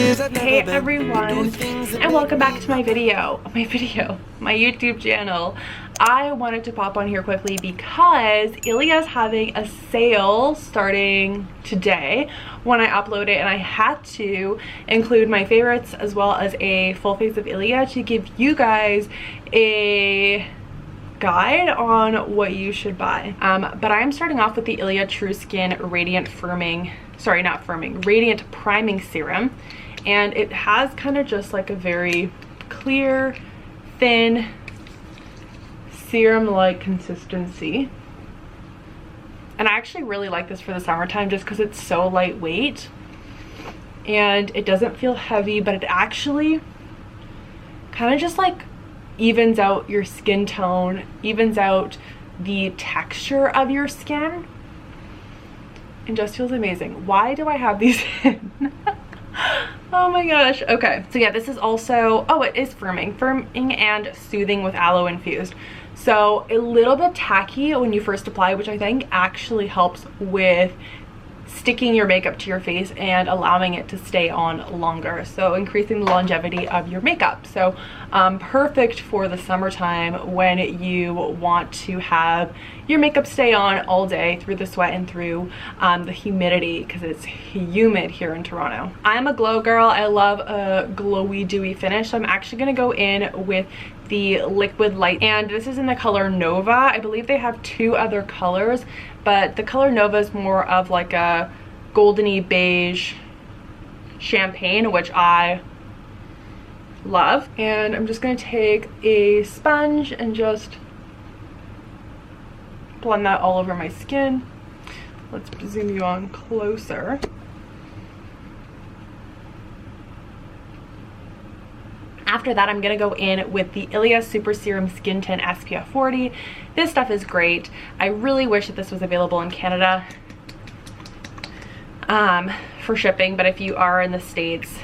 Hey everyone, and welcome back to my YouTube channel. I wanted to pop on here quickly because ILIA is having a sale starting today when I upload it, and I had to include my favorites as well as a full face of ILIA to give you guys a guide on what you should buy. But I'm starting off with the ILIA True Skin Radiant Radiant Priming Serum. And it has kind of just like a very clear, thin, serum-like consistency. And I actually really like this for the summertime just because it's so lightweight. And it doesn't feel heavy, but it actually kind of just like evens out your skin tone, evens out the texture of your skin. And just feels amazing. Why do I have these in? Oh my gosh. Okay, so yeah, this is also, oh, it is firming and soothing with aloe infused. So a little bit tacky when you first apply, which I think actually helps with sticking your makeup to your face and allowing it to stay on longer, so increasing the longevity of your makeup. So perfect for the summertime when you want to have your makeup stay on all day through the sweat and through the humidity, because it's humid here in Toronto. I'm a glow girl. I love a glowy dewy finish, so I'm actually going to go in with the Liquid Light, and this is in the color Nova. I believe they have two other colors, but the color Nova is more of like a goldeny beige champagne, which I love. And I'm just going to take a sponge and just blend that all over my skin. Let's zoom you on closer. After that, I'm gonna go in with the ILIA Super Serum Skin Tint SPF 40. This stuff is great. I really wish that this was available in Canada for shipping, but if you are in the States,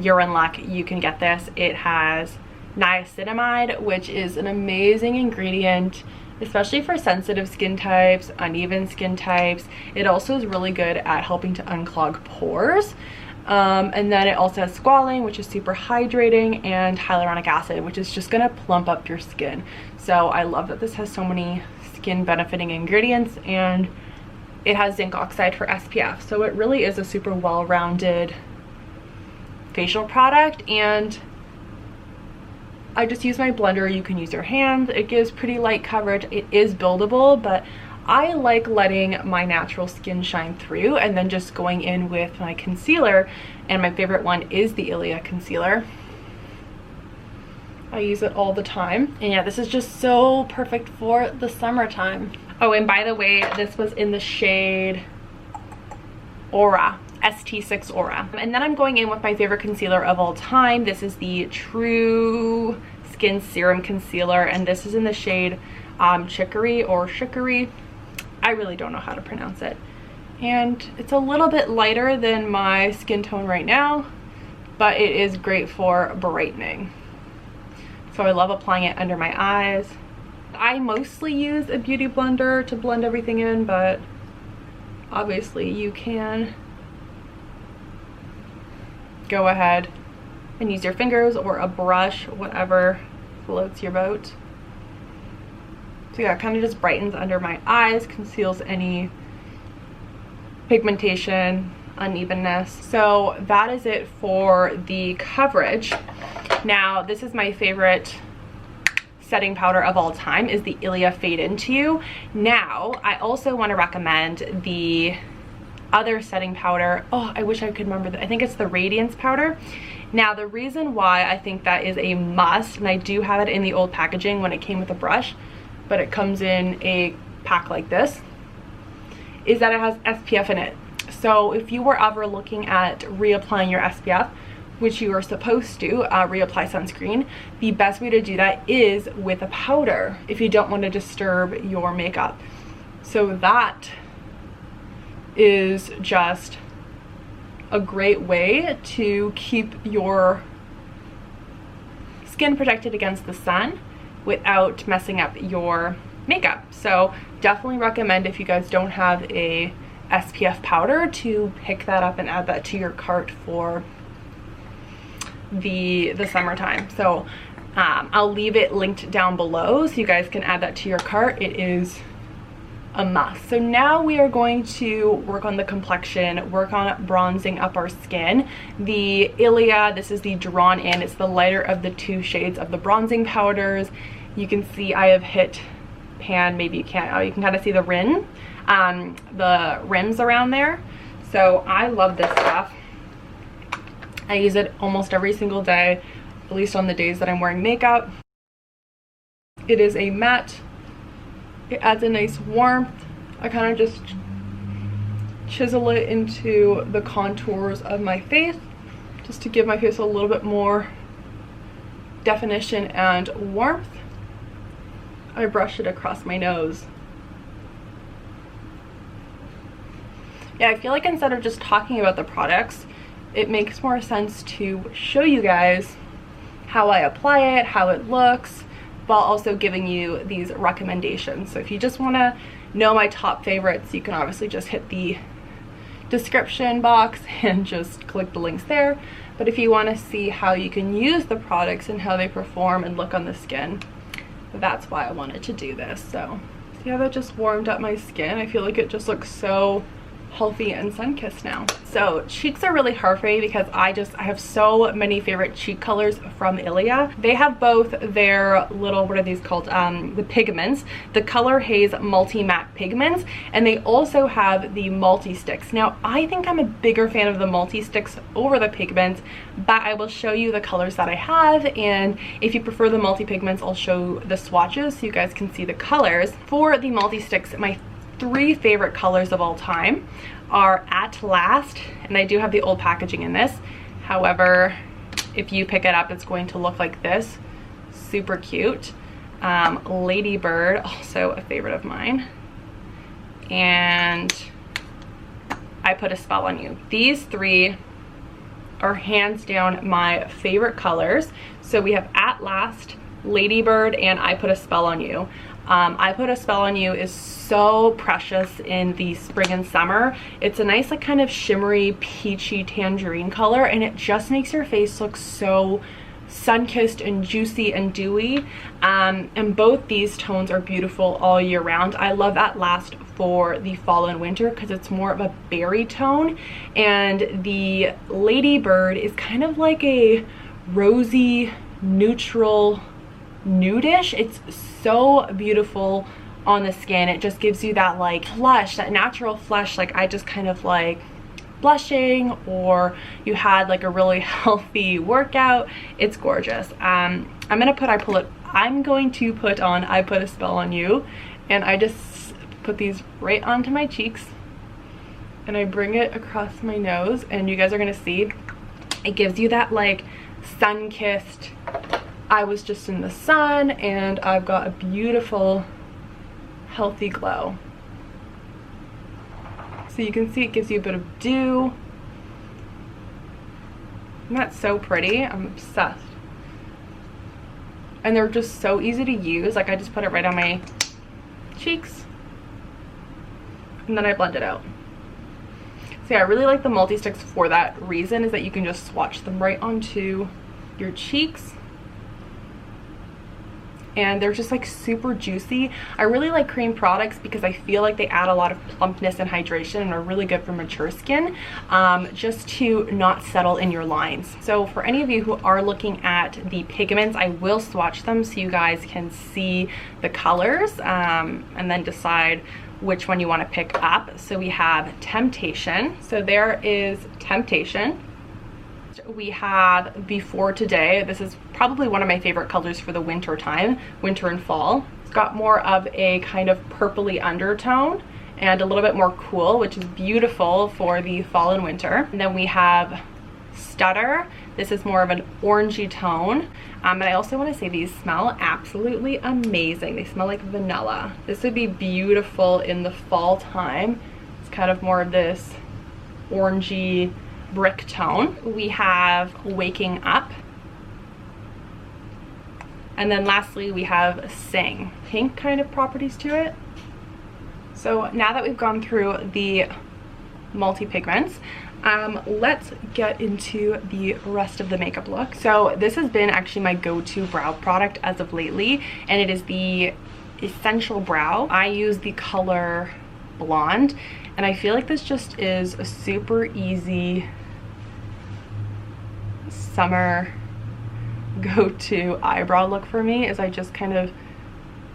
you're in luck. You can get this. It has niacinamide, which is an amazing ingredient, especially for sensitive skin types, uneven skin types. It also is really good at helping to unclog pores. And then it also has squalane, which is super hydrating, and hyaluronic acid, which is just gonna plump up your skin. So I love that this has so many skin benefiting ingredients, and it has zinc oxide for SPF. So it really is a super well-rounded facial product, and I just use my blender. You can use your hands. It gives pretty light coverage. It is buildable, but I like letting my natural skin shine through and then just going in with my concealer, and my favorite one is the ILIA concealer. I use it all the time, and yeah, this is just so perfect for the summertime. Oh, and by the way, this was in the shade Aura, ST6 Aura. And then I'm going in with my favorite concealer of all time. This is the True Skin Serum Concealer, and this is in the shade Chicory or Chicory. I really don't know how to pronounce it. And it's a little bit lighter than my skin tone right now, but it is great for brightening. So I love applying it under my eyes. I mostly use a beauty blender to blend everything in, but obviously you can go ahead and use your fingers or a brush, whatever floats your boat. So yeah, it kind of just brightens under my eyes, conceals any pigmentation, unevenness. So that is it for the coverage. Now, this is my favorite setting powder of all time, is the ILIA Fade Into You. Now, I also want to recommend the other setting powder. Oh, I wish I could remember. I think it's the Radiance powder. Now, the reason why I think that is a must, and I do have it in the old packaging when it came with a brush, but it comes in a pack like this, is that it has SPF in it. So if you were ever looking at reapplying your SPF, which you are supposed to reapply sunscreen, the best way to do that is with a powder if you don't want to disturb your makeup. So that is just a great way to keep your skin protected against the sun without messing up your makeup. So definitely recommend, if you guys don't have a SPF powder, to pick that up and add that to your cart for the summertime. So I'll leave it linked down below so you guys can add that to your cart. It is a must. So now we are going to work on the complexion, work on bronzing up our skin. The ILIA, this is the Drawn In. It's the lighter of the two shades of the bronzing powders. You can see I have hit pan, maybe you can't, oh, you can kind of see the the rims around there. So I love this stuff. I use it almost every single day, at least on the days that I'm wearing makeup. It is a matte. It adds a nice warmth. I kind of just chisel it into the contours of my face just to give my face a little bit more definition and warmth. I brush it across my nose. Yeah, I feel like instead of just talking about the products, it makes more sense to show you guys how I apply it, how it looks, while also giving you these recommendations. So if you just want to know my top favorites, you can obviously just hit the description box and just click the links there. But if you want to see how you can use the products and how they perform and look on the skin, that's why I wanted to do this. So see how that just warmed up my skin? I feel like it just looks so healthy and sun-kissed now. So cheeks are really hard for me because I have so many favorite cheek colors from ILIA. They have both their little, what are these called, the pigments, the Color Haze multi-matte pigments, and they also have the multi-sticks. Now I think I'm a bigger fan of the multi-sticks over the pigments, but I will show you the colors that I have, and if you prefer the multi-pigments, I'll show the swatches so you guys can see the colors. For the multi-sticks, my three favorite colors of all time are At Last, and I do have the old packaging in this. However, if you pick it up, it's going to look like this. Super cute. Lady Bird, also a favorite of mine. And I Put a Spell on You. These three are hands down my favorite colors. So we have At Last, Lady Bird, and I Put a Spell on You. I Put a Spell on You is so precious in the spring and summer. It's a nice, like, kind of shimmery, peachy tangerine color, and it just makes your face look so sun-kissed and juicy and dewy. And both these tones are beautiful all year round. I love At Last for the fall and winter because it's more of a berry tone, and the Lady Bird is kind of like a rosy, neutral, nudish. It's so beautiful on the skin. It just gives you that like flush, that natural flush, like I just kind of like blushing, or you had like a really healthy workout. It's gorgeous. I'm going to put on I Put a Spell on You, and I just put these right onto my cheeks and I bring it across my nose, and you guys are going to see it gives you that like sun-kissed, I was just in the sun and I've got a beautiful healthy glow. So you can see it gives you a bit of dew. Isn't that so pretty? I'm obsessed. And they're just so easy to use. Like I just put it right on my cheeks and then I blend it out. So yeah, I really like the multi-sticks for that reason, is that you can just swatch them right onto your cheeks. And they're just like super juicy. I really like cream products because I feel like they add a lot of plumpness and hydration and are really good for mature skin, just to not settle in your lines. So for any of you who are looking at the pigments, I will swatch them so you guys can see the colors, and then decide which one you want to pick up. So we have Temptation. So there is Temptation. We have Before Today. This is probably one of my favorite colors for the winter time, winter and fall. It's got more of a kind of purpley undertone and a little bit more cool, which is beautiful for the fall and winter. And then we have Stutter. This is more of an orangey tone. And I also want to say these smell absolutely amazing. They smell like vanilla. This would be beautiful in the fall time. It's kind of more of this orangey brick tone. We have Waking Up. And then lastly we have Sing. Pink kind of properties to it. So now that we've gone through the multi-pigments, Let's get into the rest of the makeup look. So this has been actually my go-to brow product as of lately, and it is the Essential Brow. I use the color Blonde, and I feel like this just is a super easy summer go-to eyebrow look for me, as I just kind of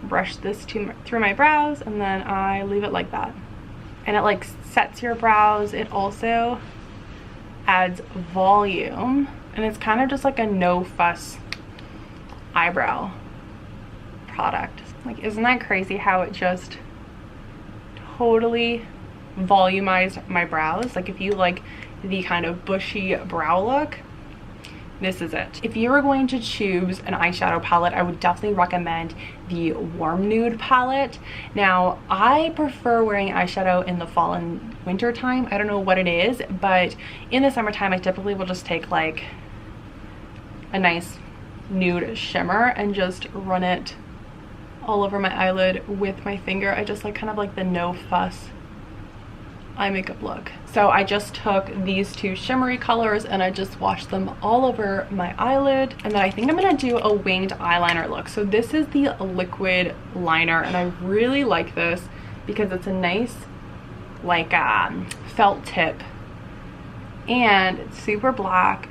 brush this through my brows and then I leave it like that, and it like sets your brows. It also adds volume, and it's kind of just like a no fuss eyebrow product. Like, isn't that crazy how it just totally volumized my brows? Like, if you like the kind of bushy brow look, this is it. If you were going to choose an eyeshadow palette, I would definitely recommend the Warm Nude palette. Now, I prefer wearing eyeshadow in the fall and winter time. I don't know what it is, but in the summertime, I typically will just take like a nice nude shimmer and just run it all over my eyelid with my finger. I just like kind of like the no fuss eye makeup look. So I just took these two shimmery colors and I just washed them all over my eyelid, and then I think I'm gonna do a winged eyeliner look. So this is the liquid liner, and I really like this because it's a nice like felt tip, and it's super black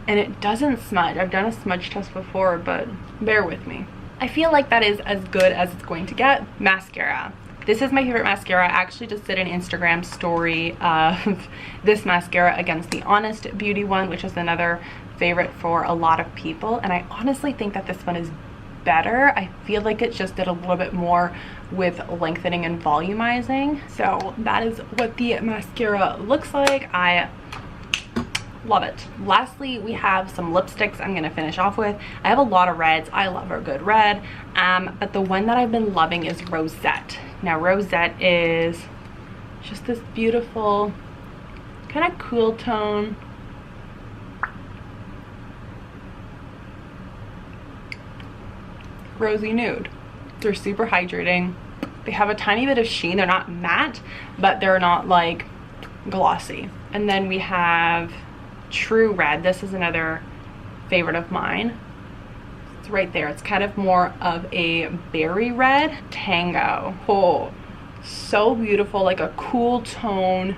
and it doesn't smudge. I've done a smudge test before, but bear with me. I feel like that is as good as it's going to get. Mascara. This is my favorite mascara. I actually just did an Instagram story of this mascara against the Honest Beauty one, which is another favorite for a lot of people. And I honestly think that this one is better. I feel like it just did a little bit more with lengthening and volumizing. So that is what the mascara looks like. I love it. Lastly, we have some lipsticks I'm gonna finish off with. I have a lot of reds. I love a good red, but the one that I've been loving is Rosette. Now, Rosette is just this beautiful kind of cool tone. Rosy nude. They're super hydrating. They have a tiny bit of sheen. They're not matte, but they're not like glossy. And then we have True Red. This is another favorite of mine. It's right there. It's kind of more of a berry red. Tango. Oh, so beautiful. Like a cool tone,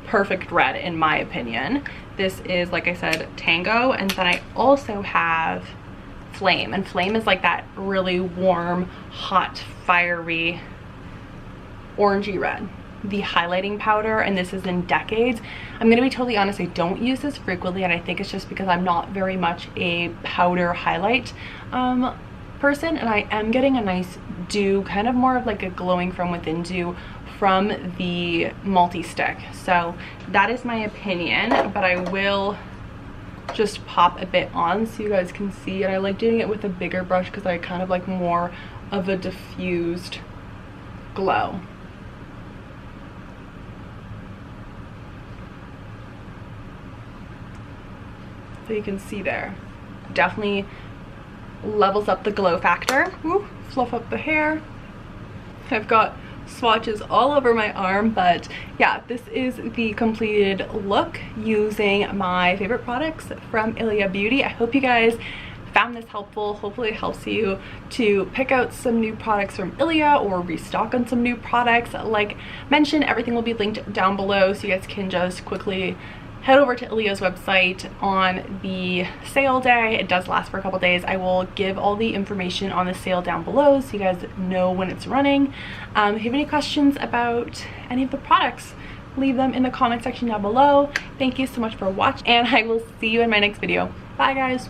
perfect red in my opinion. This is, like I said, Tango. And then I also have Flame, and Flame is like that really warm, hot, fiery, orangey red. The highlighting powder, and this is in Decades. I'm gonna be totally honest, I don't use this frequently, and I think it's just because I'm not very much a powder highlight person, and I am getting a nice dew, kind of more of like a glowing from within dew from the multi-stick. So that is my opinion, but I will just pop a bit on so you guys can see. And I like doing it with a bigger brush because I kind of like more of a diffused glow. So you can see there, definitely levels up the glow factor. Ooh, fluff up the hair. I've got swatches all over my arm, but yeah, this is the completed look using my favorite products from ILIA Beauty. I hope you guys found this helpful. Hopefully it helps you to pick out some new products from ILIA or restock on some new products. Like mentioned, everything will be linked down below, so you guys can just quickly head over to ILIA's website on the sale day. It does last for a couple days. I will give all the information on the sale down below so you guys know when it's running. If you have any questions about any of the products, leave them in the comment section down below. Thank you so much for watching, and I will see you in my next video. Bye guys.